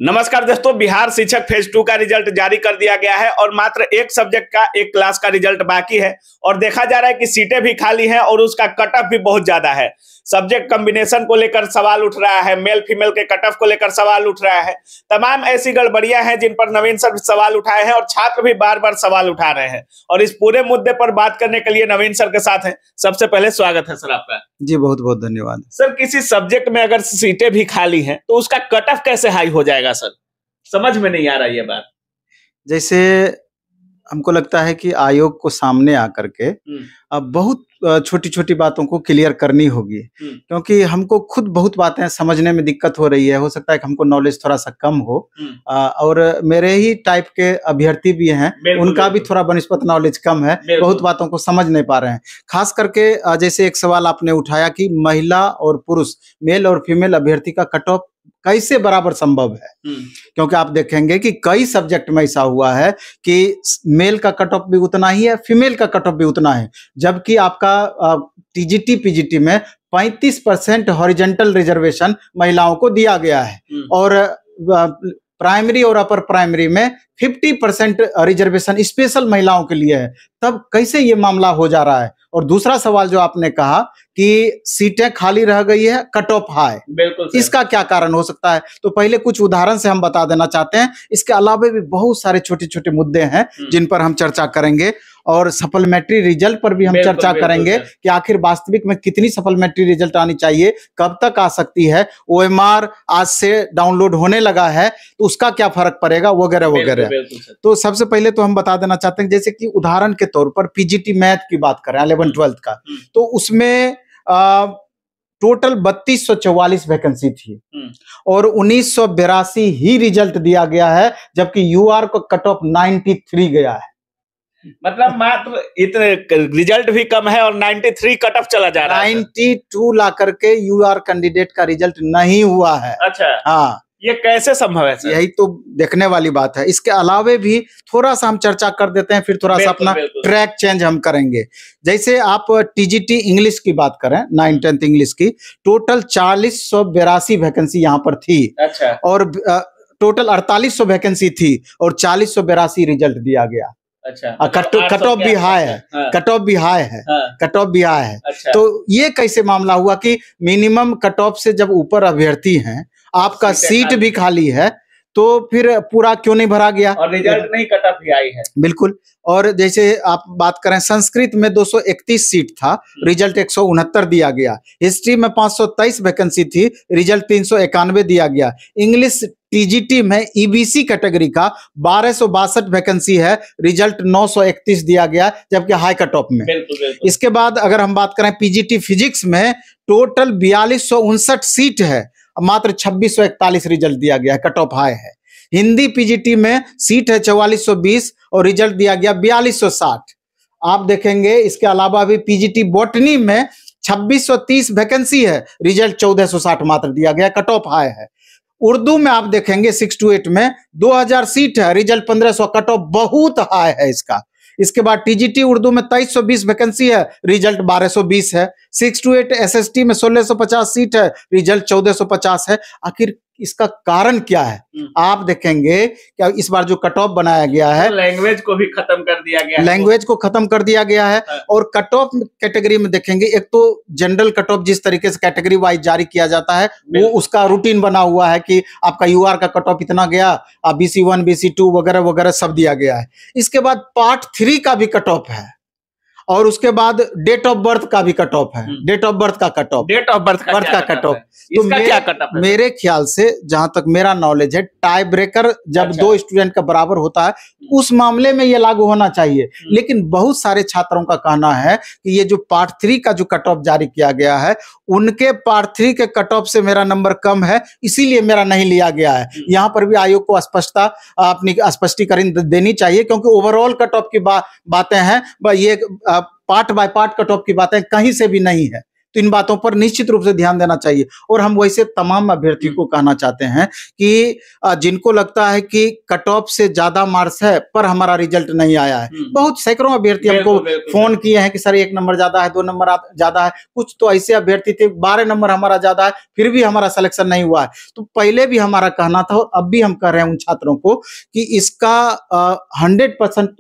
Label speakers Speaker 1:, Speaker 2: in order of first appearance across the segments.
Speaker 1: नमस्कार दोस्तों, बिहार शिक्षक फेज 2 का रिजल्ट जारी कर दिया गया है और मात्र एक सब्जेक्ट का एक क्लास का रिजल्ट बाकी है। और देखा जा रहा है कि सीटें भी खाली हैं और उसका कट ऑफ भी बहुत ज्यादा है। सब्जेक्ट कॉम्बिनेशन को लेकर सवाल उठ रहा है, मेल फीमेल के कट ऑफ को लेकर सवाल उठ रहा है। तमाम ऐसी गड़बड़ियां हैं जिन पर नवीन सर सवाल उठाए हैं और छात्र भी बार बार सवाल उठा रहे हैं। और इस पूरे मुद्दे पर बात करने के लिए नवीन सर के साथ हैं। सबसे पहले स्वागत है सर आपका।
Speaker 2: जी बहुत बहुत धन्यवाद
Speaker 1: सर। किसी सब्जेक्ट में अगर सीटें भी खाली हैं तो उसका कट ऑफ कैसे हाई हो जाएगा सर? समझ में नहीं आ रहा ये बात।
Speaker 2: जैसे हमको लगता है कि आयोग को सामने आकर के अब बहुत छोटी छोटी बातों को क्लियर करनी होगी, क्योंकि हमको खुद बहुत बातें समझने में दिक्कत हो रही है। हो सकता है कि हमको नॉलेज थोड़ा सा कम हो, और मेरे ही टाइप के अभ्यर्थी भी हैं, उनका भी थोड़ा बनिस्पत नॉलेज कम है, बहुत बातों को समझ नहीं पा रहे हैं। खास करके जैसे एक सवाल आपने उठाया कि महिला और पुरुष, मेल और फीमेल अभ्यर्थी का कट ऑफ कैसे बराबर संभव है, क्योंकि आप देखेंगे कि कई सब्जेक्ट में ऐसा हुआ है कि मेल का कट ऑफ भी उतना ही है, फीमेल का कट ऑफ भी उतना है, जबकि आपका टीजीटी पीजीटी में 35% हॉरिजॉन्टल रिजर्वेशन महिलाओं को दिया गया है और प्राइमरी और अपर प्राइमरी में 50% रिजर्वेशन स्पेशल महिलाओं के लिए है। तब कैसे ये मामला हो जा रहा है? और दूसरा सवाल जो आपने कहा कि सीटें खाली रह गई है, कट ऑफ हाई, बिल्कुल इसका क्या कारण हो सकता है? तो पहले कुछ उदाहरण से हम बता देना चाहते हैं। इसके अलावा भी बहुत सारे छोटे छोटे मुद्दे हैं जिन पर हम चर्चा करेंगे, और सप्लीमेंट्री रिजल्ट पर भी हम चर्चा करेंगे कि आखिर वास्तविक में कितनी सप्लीमेंट्री रिजल्ट आनी चाहिए, कब तक आ सकती है, ओएमआर आज से डाउनलोड होने लगा है तो उसका क्या फर्क पड़ेगा, वगैरह वगैरह। तो सबसे पहले तो हम बता देना चाहते हैं, जैसे कि उदाहरण के तौर पर पीजीटी मैथ की बात करें 11-12 का, तो उसमें टोटल 3244 वैकेंसी थी और 1982 ही रिजल्ट दिया गया है, जबकि यूआर को कट ऑफ 93 गया है।
Speaker 1: मतलब मात्र इतने रिजल्ट भी कम है और 93 कट ऑफ चला जा रहा है।
Speaker 2: 92 ला करके यूआर कैंडिडेट का रिजल्ट नहीं हुआ है।
Speaker 1: अच्छा,
Speaker 2: हाँ, ये
Speaker 1: कैसे संभव है सर?
Speaker 2: यही तो देखने वाली बात है। इसके अलावे भी थोड़ा सा हम चर्चा कर देते हैं, फिर थोड़ा सा अपना ट्रैक चेंज हम करेंगे। जैसे आप टीजीटी इंग्लिश की बात करें, 9th-10th इंग्लिश की, टोटल 4082 वैकेंसी यहाँ पर थी। अच्छा। और टोटल 4800 वैकेंसी थी और 4082 रिजल्ट दिया गया। अच्छा, कट ऑफ भी हाई है, कट ऑफ भी हाई है, कट ऑफ भी हाई है। तो ये कैसे मामला हुआ कि मिनिमम कट ऑफ से जब ऊपर अभ्यर्थी हैं, आपका सीट भी खाली है, तो फिर पूरा क्यों नहीं भरा गया
Speaker 1: और रिजल्ट नहीं, कट ऑफ भी आई है?
Speaker 2: बिल्कुल। और जैसे आप बात करें, संस्कृत में 231 सीट था, रिजल्ट 169 दिया गया। हिस्ट्री में 523 वैकेंसी थी, रिजल्ट 391 दिया गया। इंग्लिश टीजीटी में ईबीसी कैटेगरी का 1262 वैकेंसी है, रिजल्ट 931 दिया गया, जबकि हाई कट ऑफ में। इसके बाद अगर हम बात करें पीजीटी फिजिक्स में, टोटल 4259 सीट है, मात्र 2641 रिजल्ट दिया गया है, कट ऑफ हाई है। हिंदी पीजीटी में सीट है 4420 और रिजल्ट दिया गया 4260। आप देखेंगे इसके अलावा भी पीजीटी बॉटनी में 2630 वैकेंसी है, रिजल्ट 1460 मात्र दिया गया, कट ऑफ हाई है। उर्दू में आप देखेंगे 6 to 8 में 2000 सीट है, रिजल्ट 1500, कट ऑफ बहुत हाई है इसका। इसके बाद टीजीटी उर्दू में 2320 वैकेंसी है, रिजल्ट 1220 है। 6 to 8 एसएसटी में 1650 सीट है, रिजल्ट 1450 है। आखिर इसका कारण क्या है? आप देखेंगे कि इस बार जो कट ऑफ बनाया गया है,
Speaker 1: लैंग्वेज को भी खत्म कर दिया गया है,
Speaker 2: लैंग्वेज को खत्म कर दिया गया है। और कट ऑफ कैटेगरी में देखेंगे, एक तो जनरल कट ऑफ जिस तरीके से कैटेगरी वाइज जारी किया जाता है, वो उसका रूटीन बना हुआ है कि आपका यूआर का कट ऑफ इतना गया, BC1 BC2 वगैरह वगैरह सब दिया गया है। इसके बाद पार्ट 3 का भी कट ऑफ है और उसके बाद डेट ऑफ बर्थ का भी कट ऑफ है। डेट ऑफ बर्थ का cut off,
Speaker 1: date of birth का
Speaker 2: कट ऑफ, तो क्या कट ऑफ है? मेरे ख्याल से, जहां तक मेरा नॉलेज है, टाई ब्रेकर जब दो स्टूडेंट का बराबर होता है, उस मामले में ये लागू होना चाहिए। लेकिन बहुत सारे छात्रों का कहना है कि ये जो पार्ट 3 का जो कट ऑफ जारी किया गया है, उनके पार्ट 3 के कट ऑफ से मेरा नंबर कम है, इसीलिए मेरा नहीं लिया गया है। यहाँ पर भी आयोग को स्पष्टता, अपनी स्पष्टीकरण देनी चाहिए, क्योंकि ओवरऑल कट ऑफ की बातें हैं, ये part by part cut off की बातें कहीं से भी नहीं है। तो इन बातों पर निश्चित रूप से ध्यान देना चाहिए। और हम वैसे तमाम अभ्यर्थियों को कहना चाहते हैं कि जिनको लगता है कि कट ऑफ से ज्यादा मार्क्स है पर हमारा रिजल्ट नहीं आया है, बहुत सैकड़ों अभ्यर्थी हमको फोन किए हैं कि सर 1 नंबर ज्यादा है, 2 नंबर ज्यादा है। कुछ तो ऐसे अभ्यर्थी थे 12 नंबर हमारा ज्यादा है फिर भी हमारा सिलेक्शन नहीं हुआ है। तो पहले भी हमारा कहना था और अब भी हम कह रहे हैं उन छात्रों को कि इसका 100%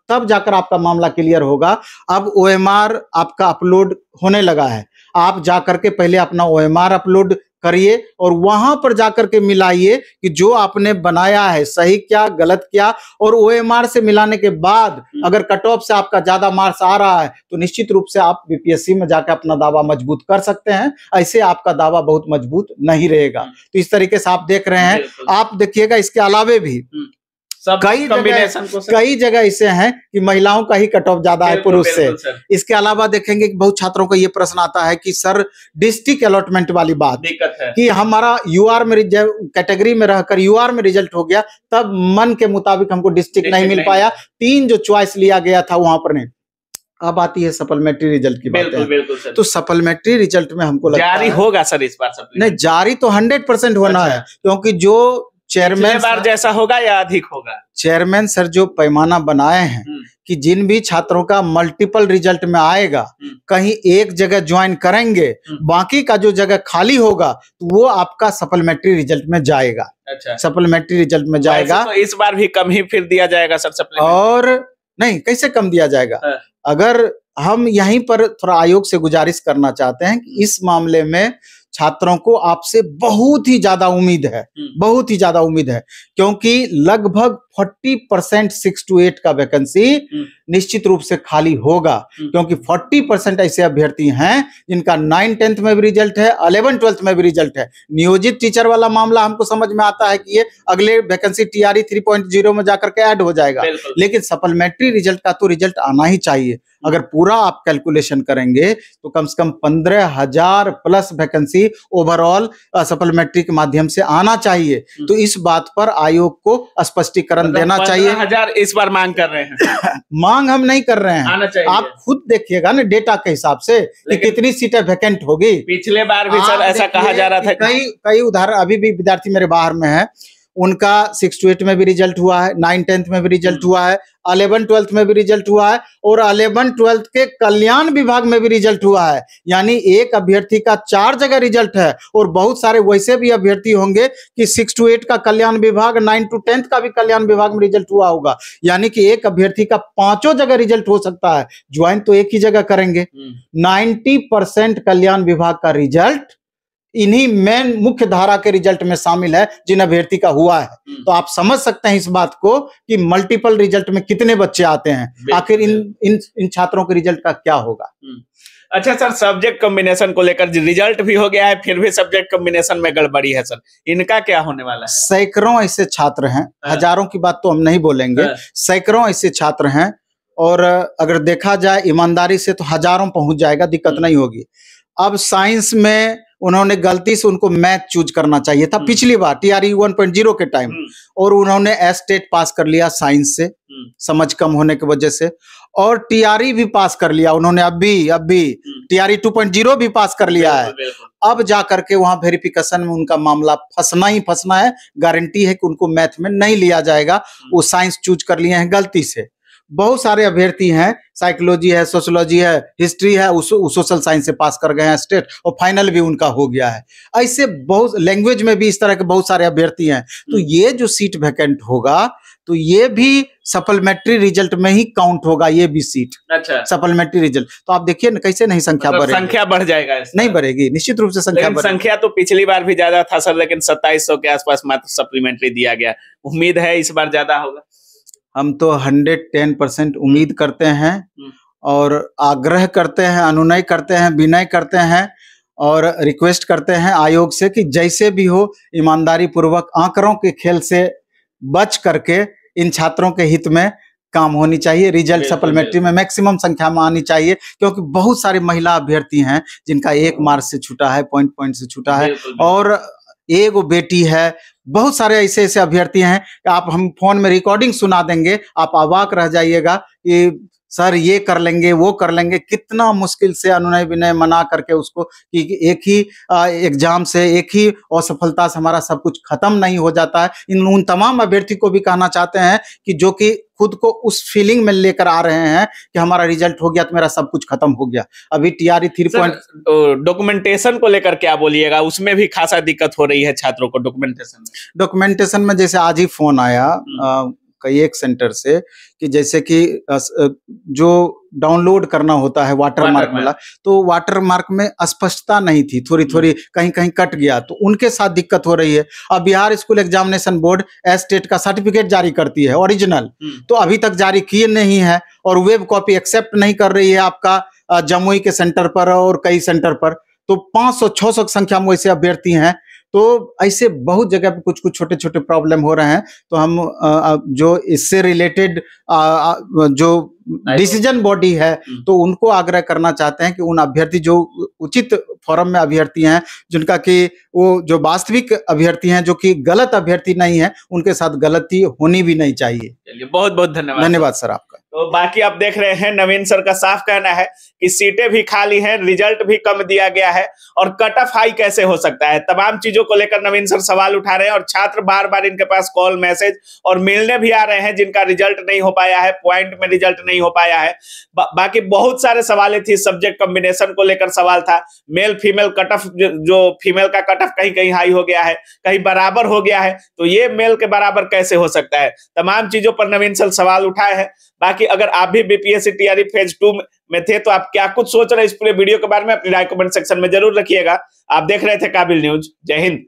Speaker 2: तब जाकर आपका मामला क्लियर होगा। अब OMR आपका अपलोड होने लगा है, आप जाकर के पहले अपना OMR अपलोड करिए और वहां पर जाकर के मिलाइए कि जो आपने बनाया है सही क्या गलत क्या। और OMR से मिलाने के बाद अगर कट ऑफ से आपका ज्यादा मार्क्स आ रहा है तो निश्चित रूप से आप BPSC में जाकर अपना दावा मजबूत कर सकते हैं, ऐसे आपका दावा बहुत मजबूत नहीं रहेगा। तो इस तरीके से आप देख रहे हैं। आप देखिएगा इसके अलावे भी कई जगह ऐसे हैं कि महिलाओं का ही कट ऑफ ज्यादा है पुरुष से। इसके अलावा देखेंगे कि बहुत छात्रों को ये प्रश्न आता है कि सर डिस्ट्रिक्ट अलॉटमेंट वाली बात दिक्कत है कि हमारा UR में कैटेगरी में रहकर UR में रिजल्ट हो गया, तब मन के मुताबिक हमको डिस्ट्रिक्ट नहीं मिल पाया, 3 जो चॉइस लिया गया था वहां पर नहीं। अब आती है सप्लीमेंट्री रिजल्ट की बात। बिल्कुल सर। तो सप्लीमेंट्री रिजल्ट में हमको लगता है जारी होगा सर इस बार नहीं, जारी तो 100% होना है, क्योंकि जो चेयरमैन बार जैसा होगा या अधिक होगा। चेयरमैन सर जो पैमाना बनाए हैं कि जिन भी छात्रों का मल्टीपल रिजल्ट में आएगा कहीं एक जगह ज्वाइन करेंगे, बाकी का जो जगह खाली होगा तो वो आपका सप्लीमेंट्री रिजल्ट में जाएगा। अच्छा, सप्लीमेंट्री रिजल्ट में जाएगा। तो इस बार भी कम ही फिर दिया जाएगा सर सप्लीमेंट्री? और नहीं, कैसे कम दिया जाएगा? अगर हम यहीं पर थोड़ा आयोग से गुजारिश करना चाहते हैं कि इस मामले में छात्रों को आपसे बहुत ही ज्यादा उम्मीद है, बहुत ही ज्यादा उम्मीद है, क्योंकि लगभग 40% 6 to 8 का वैकेंसी निश्चित रूप से खाली होगा, क्योंकि 40% ऐसे अभ्यर्थी हैं जिनका 9-10th में भी रिजल्ट है, 11-12th में भी रिजल्ट है। नियोजित टीचर वाला मामला हमको समझ में आता है कि ये अगले वैकेंसी TRE 3.0 में जाकर के ऐड हो जाएगा, लेकिन सप्लीमेंट्री रिजल्ट का तो रिजल्ट आना ही चाहिए। अगर पूरा आप कैलकुलेशन करेंगे तो कम से कम 15,000 प्लस वैकेंसी ओवरऑल सप्लीमेंट्री के माध्यम से आना चाहिए। तो इस बात पर आयोग को स्पष्टीकरण देना चाहिए। 15,000 इस बार मांग कर रहे हैं मांग हम नहीं कर रहे हैं, आना चाहिए। आप खुद देखिएगा ना डेटा के हिसाब से कि कितनी सीटें वैकेंट होगी। पिछले बार भी सर ऐसा कहा जा रहा था। कई उदाहरण अभी भी विद्यार्थी मेरे बाहर में है, उनका 6 to 8 में भी रिजल्ट हुआ है, 9-10th में भी रिजल्ट हुआ है, 11-12th में भी रिजल्ट हुआ है और 11-12th के कल्याण विभाग में भी रिजल्ट हुआ है। यानी एक अभ्यर्थी का 4 जगह रिजल्ट है और बहुत सारे वैसे भी अभ्यर्थी होंगे कि 6 to 8 का कल्याण विभाग, 9 to 10th का भी कल्याण विभाग में रिजल्ट हुआ होगा। यानी कि एक अभ्यर्थी का 5 जगह रिजल्ट हो सकता है। ज्वाइन तो एक ही जगह करेंगे। 90% कल्याण विभाग का रिजल्ट इन्हीं मेन मुख्य धारा के रिजल्ट में शामिल है जिन अभ्यर्थी का हुआ है। तो आप समझ सकते हैं इस बात को कि मल्टीपल रिजल्ट में कितने बच्चे आते हैं, आखिर इन छात्रों के रिजल्ट का क्या होगा। अच्छा सर, सब्जेक्ट कॉम्बिनेशन को लेकर रिजल्ट भी हो गया है, फिर भी सब्जेक्ट कॉम्बिनेशन में गड़बड़ी है सर, इनका क्या होने वाला है? सैकड़ों ऐसे छात्र हैं, हजारों की बात तो हम नहीं बोलेंगे, सैकड़ों ऐसे छात्र हैं और अगर देखा जाए ईमानदारी से तो हजारों पहुंच जाएगा, दिक्कत नहीं होगी। अब साइंस में उन्होंने गलती से उनको मैथ चूज करना चाहिए था पिछली बार TRE 1.0 के टाइम, और उन्होंने एस्टेट पास कर लिया साइंस से, समझ कम होने की वजह से, और TRE भी पास कर लिया उन्होंने, अभी TRE 2.0 भी पास कर लिया है। अब जाकर के वहां वेरिफिकेशन में उनका मामला फंसना ही फंसना है। गारंटी है कि उनको मैथ में नहीं लिया जाएगा, वो साइंस चूज कर लिए हैं गलती से। बहुत सारे अभ्यर्थी हैं, साइकोलॉजी है, सोशियोलॉजी है, हिस्ट्री है, सोशल साइंस से पास कर गए हैं स्टेट और फाइनल भी उनका हो गया है। ऐसे बहुत लैंग्वेज में भी इस तरह के बहुत सारे अभ्यर्थी हैं। तो ये जो सीट वैकेंट होगा तो ये भी सप्लीमेंट्री रिजल्ट में ही काउंट होगा, ये भी सीट। अच्छा, सप्लीमेंट्री रिजल्ट। तो आप देखिए ना कैसे नहीं संख्या बढ़ेगी, संख्या बढ़ जाएगा, नहीं बढ़ेगी, निश्चित रूप से संख्या तो पिछली बार भी ज्यादा था सर, लेकिन 2700 के आसपास मात्र सप्लीमेंट्री दिया गया। उम्मीद है इस बार ज्यादा होगा। हम तो 110% उम्मीद करते हैं और आग्रह करते हैं, अनुनय करते हैं, विनय करते हैं और रिक्वेस्ट करते हैं आयोग से कि जैसे भी हो ईमानदारी पूर्वक आंकड़ों के खेल से बच करके इन छात्रों के हित में काम होनी चाहिए। रिजल्ट सप्लीमेंट्री में मैक्सिमम संख्या में आनी चाहिए, क्योंकि बहुत सारे महिला अभ्यर्थी हैं जिनका 1 मार्क्स से छूटा है, पॉइंट से छूटा है, और एक बेटी है बहुत सारे ऐसे ऐसे अभ्यर्थी हैं कि आप हम फोन में रिकॉर्डिंग सुना देंगे, आप अवाक रह जाइएगा कि सर ये कर लेंगे, वो कर लेंगे। कितना मुश्किल से अनुनय विनय मना करके उसको कि एक ही एग्जाम से, एक ही असफलता से हमारा सब कुछ खत्म नहीं हो जाता है। उन तमाम अभ्यर्थी को भी कहना चाहते हैं कि जो कि खुद को उस फीलिंग में लेकर आ रहे हैं कि हमारा रिजल्ट हो गया तो मेरा सब कुछ खत्म हो गया। अभी टीआरई 3
Speaker 1: डॉक्यूमेंटेशन को लेकर क्या बोलिएगा? उसमें भी खासा दिक्कत हो रही है छात्रों को
Speaker 2: डॉक्यूमेंटेशन में जैसे आज ही फोन आया कई एक सेंटर से कि जैसे कि जो डाउनलोड करना होता है वाटरमार्क वाला, तो वाटरमार्क में अस्पष्टता नहीं थी, थोड़ी थोड़ी कहीं कहीं कट गया, तो उनके साथ दिक्कत हो रही है। अब Bihar school examination board estate का सर्टिफिकेट जारी करती है ओरिजिनल, तो अभी तक जारी किए नहीं है और वेब कॉपी एक्सेप्ट नहीं कर रही है आपका जमुई के सेंटर पर और कई सेंटर पर। तो 500-600 की संख्या में वैसे अभ्यर्थी हैं। तो ऐसे बहुत जगह पे कुछ कुछ छोटे छोटे प्रॉब्लम हो रहे हैं। तो हम जो इससे रिलेटेड जो डिसीजन बॉडी है तो उनको आग्रह करना चाहते हैं कि उन अभ्यर्थी जो उचित फॉरम में अभ्यर्थी हैं, जिनका कि वो जो वास्तविक अभ्यर्थी हैं, जो कि गलत अभ्यर्थी नहीं है, उनके साथ गलती होनी भी नहीं चाहिए।
Speaker 1: चलिए, बहुत बहुत धन्यवाद।
Speaker 2: धन्यवाद सर आपका।
Speaker 1: तो बाकी आप देख रहे हैं नवीन सर का साफ कहना है कि सीटें भी खाली हैं, रिजल्ट भी कम दिया गया है और कट ऑफ हाई कैसे हो सकता है। तमाम चीजों को लेकर नवीन सर सवाल उठा रहे हैं और छात्र बार बार इनके पास कॉल मैसेज और मिलने भी आ रहे हैं जिनका रिजल्ट नहीं हो पाया है, पॉइंट में रिजल्ट नहीं हो पाया है। बाकी बहुत सारे सवाल थी, सब्जेक्ट कॉम्बिनेशन को लेकर सवाल था, मेल फीमेल कट ऑफ, जो फीमेल का कट ऑफ कहीं कहीं हाई हो गया है, कहीं बराबर हो गया है, तो ये मेल के बराबर कैसे हो सकता है। तमाम चीजों पर नवीन सर सवाल उठाए हैं। बाकी अगर आप भी बीपीएससी टीआरई फेज 2 में थे तो आप क्या कुछ सोच रहे हैं इस पूरे वीडियो के बारे में अपनी राय कमेंट सेक्शन में जरूर रखिएगा। आप देख रहे थे काबिल न्यूज। जय हिंद।